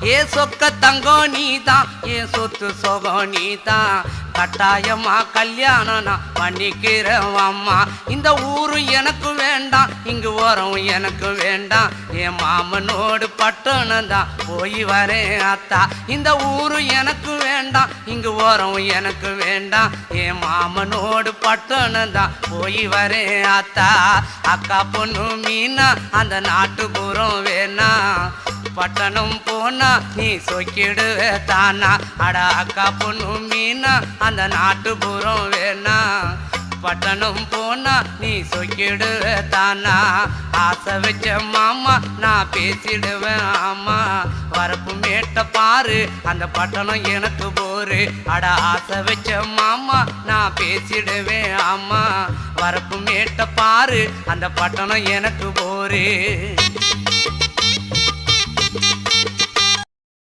ஏ சொக்க தங்கம் நீதான், ஏ சொத்து சொகம் நீதான், கட்டாயமா கல்யாணம் நான் பண்ணிக்கிறேன் அம்மா. இந்த ஊரு எனக்கு வேண்டாம், இங்கு வரும் எனக்கு வேண்டாம், என் மாமனோடு பட்டணம் தான் போய் வரேன் அத்தா. இந்த ஊரு எனக்கு வேண்டாம், இங்கு வரும் எனக்கு வேண்டாம், என் மாமனோடு பட்டணம் தான் போய் வரேன் அத்தா. அக்கா பொண்ணு மீனா அந்த நாட்டுப்புறம் வேணா, பட்டணம் போனா நீ சொக்கிடுவே தானா. அட அக்கா பொண்ணு மீனா அந்த நாட்டுப்புறம் வேணா, பட்டணம் போனா நீ சொக்கிடுவே தானா. ஆசை வச்ச மாமா நான் பேசிடுவேன் ஆமா, வரப்பு மேட்ட பாரு அந்த பட்டணம் எனக்கு போரு. அட ஆசை வச்ச மாமா நான் பேசிடுவேன் ஆமா, வரப்பு மேட்ட பாரு அந்த பட்டணம் எனக்கு போரு.